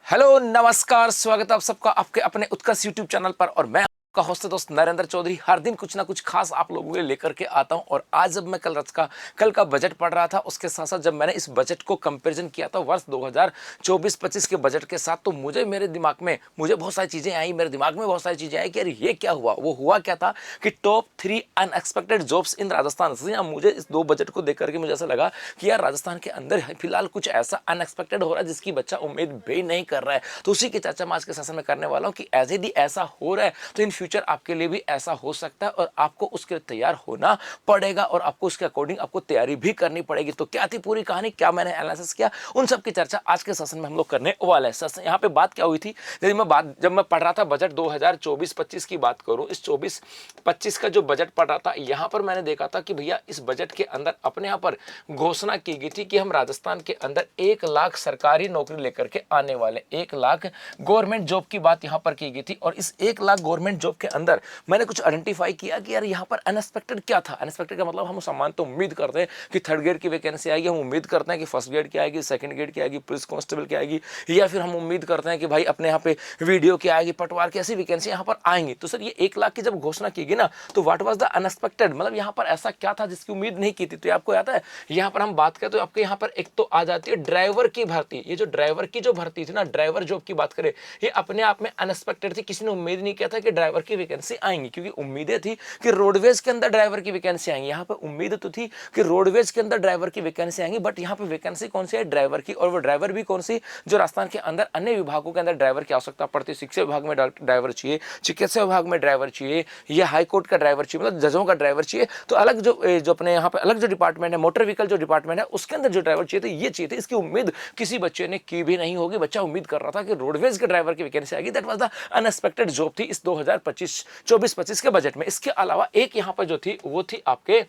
Hello नमस्कार, स्वागत है आप सबका आपके अपने उत्कर्ष यूट्यूब चैनल पर। और मैं आपका होस्ट दोस्त नरेंद्र चौधरी हर दिन कुछ ना कुछ खास आप लोगों के लिए लेकर के आता हूं। और आज जब मैं कल का बजट पढ़ रहा था, उसके साथ साथ जब मैंने इस बजट को कंपैरिजन किया था वर्ष 2024-25 के बजट के साथ, तो मेरे दिमाग में बहुत सारी चीज़ें आई, मेरे दिमाग में बहुत सारी चीज़ें आई कि अरे ये क्या हुआ। वो हुआ क्या था कि top 3 unexpected jobs in Rajasthan. मुझे इस दो बजट को देख करके मुझे ऐसा लगा कि यार राजस्थान के अंदर फिलहाल कुछ ऐसा अनएक्सपेक्टेड हो रहा है जिसकी बच्चा उम्मीद भी नहीं कर रहा है। तो उसी की चर्चा मैं आज के सेशन में करने वाला हूं कि एज यदि ऐसा हो रहा है तो इन फ्यूचर आपके लिए भी ऐसा हो सकता है और आपको उसके लिए तैयार होना पड़ेगा और आपको उसके अकॉर्डिंग आपको तैयारी भी करनी पड़ेगी। तो क्या थी पूरी कहानी, क्या मैंने एनालिसिस किया, उन सब की चर्चा आज के सेशन में हम लोग करने वाले हैं। यहाँ पे बात क्या हुई थी, जब मैं पढ़ रहा था बजट 2024-25 की बात करूं, इस 24-25 का जो बजट पढ़ रहा था, यहां पर मैंने देखा था कि भैया इस बजट के अंदर अपने यहां पर घोषणा की गई थी कि हम राजस्थान के अंदर 1 लाख सरकारी नौकरी लेकर के आने वाले, 1 लाख गवर्नमेंट जॉब की बात यहां पर की गई थी। और इस 1 लाख गवर्नमेंट जॉब के अंदर मैंने कुछ आइडेंटिफाई किया कि यार यहां पर अनएक्सपेक्टेड क्या था। अनएक्सपेक्टेड का मतलब हम सामान तो उम्मीद करते हैं कि 3rd ग्रेड की वैकेंसी आएगी, हम उम्मीद करते हैं कि 1st ग्रेड की आएगी, 2nd ग्रेड की आएगी, पुलिस कांस्टेबल की आएगी, या फिर हम उम्मीद करते हैं कि भाई अपने यहाँ पे वीडियो की आएगी, पटवार की, ऐसी वैकेंसी यहाँ पर आएंगी। तो सर ये 1 लाख की जब घोषणा की गई ना, तो व्हाट वाज द अनएक्सपेक्टेड, मतलब यहाँ पर ऐसा क्या था जिसकी उम्मीद नहीं की थी। तो आपको याद है यहाँ पर हम बात करें तो आपके यहाँ पर एक तो आ जाती है ड्राइवर की भर्ती। ये जो ड्राइवर की जो भर्ती थी ना, ड्राइवर जॉब की बात करें, ये अपने आप में अनएक्सपेक्टेड थी। किसी ने उम्मीद नहीं किया था कि ड्राइवर की वैकेंसी आएंगी, क्योंकि उम्मीदें थी कि रोडवेज के अंदर ड्राइवर की वैकेंसी आएंगी। यहाँ पर उम्मीद तो थी कि रोडवेज के अंदर ड्राइवर की वैकेंसी आएंगी, बट यहाँ पे वैकेंसी कौन सी है, ड्राइवर की। और वो ड्राइवर भी कौन सी, जो राजस्थान के अंदर अन्य विभागों के अंदर ड्राइवर की आवश्यकता पड़ती है। शिक्षा विभाग में ड्राइवर चाहिए, चिकित्सा विभाग में ड्राइवर चाहिए, या हाईकोर्ट का ड्राइवर चाहिए, मतलब जजों का ड्राइवर चाहिए। तो अलग जो अपने यहाँ पे अलग जो डिपार्टमेंट है, मोटर व्हीकल जो डिपार्टमेंट है, उसके अंदर जो ड्राइवर चाहिए थे, ये चाहिए थे। इसकी उम्मीद किसी बच्चे ने की भी नहीं होगी। बच्चा उम्मीद कर रहा था कि रोडवेज के ड्राइवर की वैकेंसी आएगी। That was the unexpected job थी इस 2024-25 के बजट में। इसके अलावा एक यहाँ पर जो थी वो थी आपके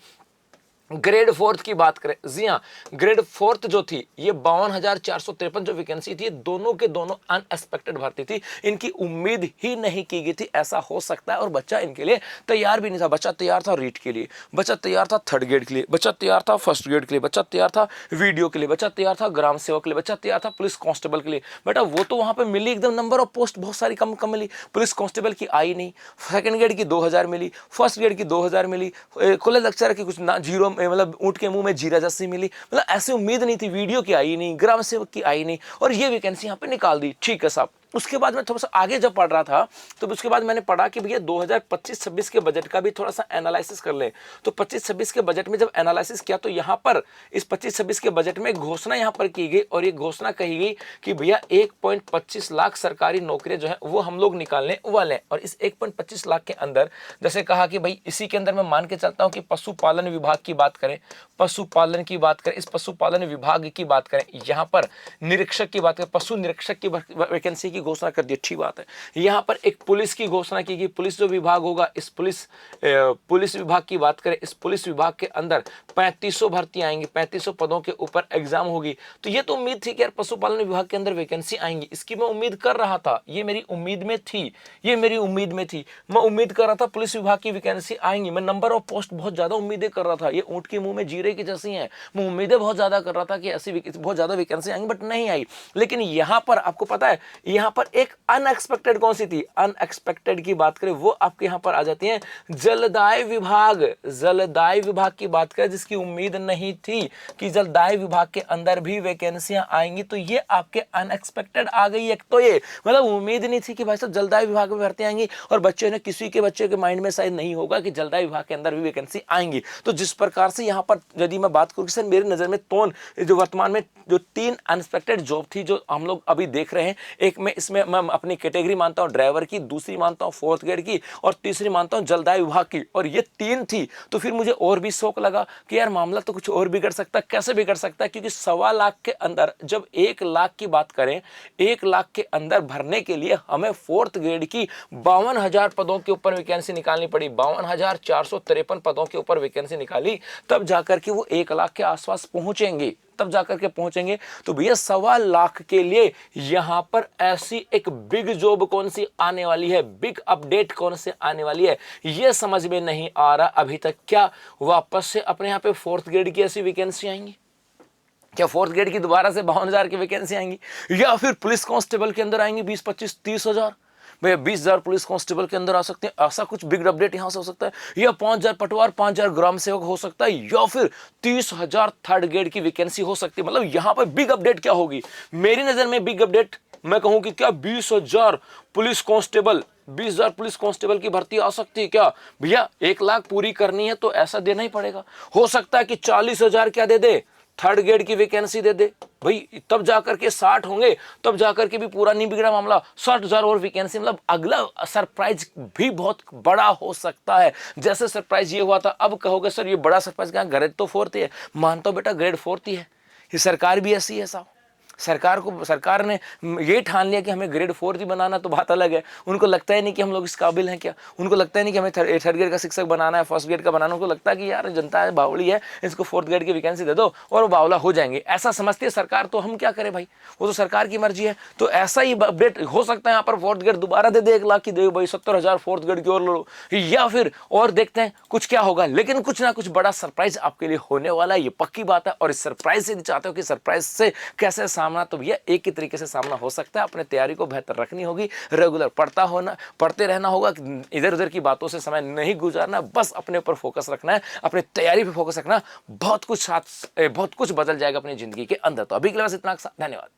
ग्रेड 4th की बात करें। जी हाँ, ग्रेड 4th जो थी ये 52,453 जो वैकेंसी थी, दोनों के दोनों अनएक्सपेक्टेड भर्ती थी। इनकी उम्मीद ही नहीं की गई थी ऐसा हो सकता है, और बच्चा इनके लिए तैयार भी नहीं था। बच्चा तैयार था रीट के लिए, बच्चा तैयार था 3rd ग्रेड के लिए, बच्चा तैयार था 1st ग्रेड के लिए, बच्चा तैयार था वीडियो के लिए, बच्चा तैयार था ग्राम सेवक के लिए, बच्चा तैयार था पुलिस कांस्टेबल के लिए। बेटा वो तो वहां पर मिली एकदम, नंबर ऑफ पोस्ट बहुत सारी कम कम मिली। पुलिस कांस्टेबल की आई नहीं, 2nd ग्रेड की 2000 मिली, 1st ग्रेड की 2000 मिली, कॉलेज लेक्चरर की कुछ ना जीरो, मतलब ऊंट के मुंह में जीरा जैसी मिली। मतलब ऐसी उम्मीद नहीं थी। वीडियो की आई नहीं, ग्राम सेवक की आई नहीं, और ये वैकेंसी यहाँ पे निकाल दी। ठीक है साहब। उसके बाद मैं थोड़ा सा आगे जब पढ़ रहा था, तो उसके बाद मैंने पढ़ा कि भैया 2025-26 के बजट का भी थोड़ा सा एनालिसिस कर ले। तो 25-26 के बजट में जब एनालिसिस किया, तो यहाँ पर इस 25-26 के बजट में घोषणा यहाँ पर की गई, और ये घोषणा कही गई कि भैया 1.25 लाख सरकारी नौकरियां जो है वो हम लोग निकालने वाले हैं। और इस 1.25 लाख के अंदर जैसे कहा कि भाई इसी के अंदर मैं मान के चलता हूँ कि पशुपालन विभाग की बात करें, पशुपालन की बात करें, इस पशुपालन विभाग की बात करें, यहाँ पर निरीक्षक की बात करें, पशु निरीक्षक की वैकेंसी की घोषणा कर दी। अच्छी बात है। यहाँ पर एक पुलिस की घोषणा की गई, पुलिस जो विभाग होगा, इस पुलिस विभाग की बात करें, इस पुलिस विभाग के अंदर 3500 भर्ती आएंगी, 3500 पदों के ऊपर एग्जाम होगी। तो ये तो उम्मीद थी कि यार पशुपालन विभाग के अंदर वैकेंसी आएंगी, इसकी मैं उम्मीद कर रहा था, ये मेरी उम्मीद में थी, ये मेरी उम्मीद में थी। मैं उम्मीद कर रहा था पुलिस विभाग की वैकेंसी आएंगी। मैं नंबर ऑफ पोस्ट बहुत ज्यादा उम्मीदें कर रहा था, ये ऊंट के मुंह में जीरे की जैसी हैं। मैं उम्मीदें बहुत ज्यादा कर रहा था कि ऐसी बहुत ज्यादा वैकेंसी आएंगी, बट नहीं आई। लेकिन यहाँ पर आपको पता है, यहाँ पर एक अनएक्सपेक्टेड कौन सी थी, अनएक्सपेक्टेड की बात करें वो आपके यहां पर आ जाती है जलदाय विभाग। जलदाय विभाग की बात करें, जिसकी उम्मीद नहीं थी कि जलदाय विभाग के अंदर भी वैकेंसियां आएंगी, तो ये आपके अनएक्सपेक्टेड आ गई। एक तो ये मतलब उम्मीद नहीं थी कि भाई साहब जलदाय विभाग में भर्ती आएंगी, और बच्चे ने किसी के बच्चे के माइंड में शायद नहीं होगा कि जलदाय विभाग के अंदर भी वैकेंसी आएंगी। तो जिस प्रकार से यहां पर यदि मैं बात करूं, सर मेरी नजर में जो वर्तमान में जो 3 अनएक्सपेक्टेड जॉब थी जो हम लोग अभी देख रहे हैं, एक में इसमें मैं अपनी कैटेगरी मानता हूं ड्राइवर की, दूसरी मानता हूं 4th ग्रेड की, और तीसरी मानता हूं जलदाय विभाग की, और ये 3 थी। तो फिर मुझे और भी शौक लगा कि यार मामला तो कुछ और बिगड़ सकता है। कैसे बिगड़ सकता है, क्योंकि 1.25 लाख के अंदर जब 1 लाख की बात करें, 1 लाख के अंदर भरने के लिए हमें 4th ग्रेड की 52,000 पदों के ऊपर वैकेंसी निकालनी पड़ी, 52,453 पदों के ऊपर वैकेंसी निकाली, तब जाकर के वो 1 लाख के आसपास पहुंचेंगे, तब जाकर के पहुंचेंगे। तो भैया 1.25 लाख के लिए यहां पर ऐसी एक बिग जॉब कौन सी आने वाली है, बिग अपडेट कौन से आने वाली है, यह समझ में नहीं आ रहा अभी तक। क्या वापस से अपने यहां पे 4th ग्रेड की ऐसी वैकेंसी आएंगी? क्या फोर्थ ग्रेड की दोबारा से 52,000 की वैकेंसी आएंगी, या फिर पुलिस कांस्टेबल के अंदर आएंगी 20, 25, 30,000। भैया 20,000 पुलिस कांस्टेबल के अंदर आ सकते हैं, ऐसा कुछ बिग अपडेट यहां से हो सकता है। या 5,000 पटवार, 5,000 ग्राम सेवक हो सकता है, या फिर 30,000 थर्ड ग्रेड की वैकेंसी हो सकती है। मतलब यहां पर बिग अपडेट क्या होगी, मेरी नजर में बिग अपडेट मैं कहूं कि क्या 20,000 पुलिस कांस्टेबल, 20,000 पुलिस कांस्टेबल की भर्ती आ सकती है क्या। भैया 1 लाख पूरी करनी है तो ऐसा देना ही पड़ेगा। हो सकता है कि 40,000 क्या दे दे, थर्ड ग्रेड की वैकेंसी दे दे भाई, तब जाकर के 60 होंगे, तब जाकर के भी पूरा नहीं बिगड़ा मामला। 60,000 और वैकेंसी, मतलब अगला सरप्राइज भी बहुत बड़ा हो सकता है। जैसे सरप्राइज ये हुआ था, अब कहोगे सर ये बड़ा सरप्राइज क्या, ग्रेड तो 4th ही है। मानता हूं बेटा ग्रेड 4th ही है, ये सरकार भी ऐसी है साहब। सरकार ने ये ठान लिया कि हमें ग्रेड 4th ही बनाना, तो बात अलग है। उनको लगता ही नहीं कि हम लोग इस काबिल हैं क्या, उनको लगता ही नहीं कि हमें थर्ड ग्रेड का शिक्षक बनाना है, फर्स्ट ग्रेड का बनाना। उनको लगता है कि यार जनता है बावली है, इसको 4th ग्रेड की वैकेंसी दे दो और वो बावला हो जाएंगे, ऐसा समझती है सरकार। तो हम क्या करें भाई, वो तो सरकार की मर्जी है। तो ऐसा ही अपडेट हो सकता है यहाँ पर, 4th ग्रेड दोबारा दे दे 1 लाख की, दे भाई 70,000 4th ग्रेड की और लो, या फिर और देखते हैं कुछ क्या होगा। लेकिन कुछ ना कुछ बड़ा सरप्राइज आपके लिए होने वाला है, ये पक्की बात है। और इस सरप्राइज से चाहते हो कि सरप्राइज से कैसे सामना, तो भैया एक ही तरीके से सामना हो सकता है। अपने तैयारी को बेहतर रखनी होगी, रेगुलर पढ़ते रहना होगा, इधर उधर की बातों से समय नहीं गुजारना, बस अपने ऊपर फोकस रखना है, अपनी तैयारी पे फोकस रखना। बहुत कुछ बदल जाएगा अपनी जिंदगी के अंदर। तो अभी के लिए बस इतना, धन्यवाद।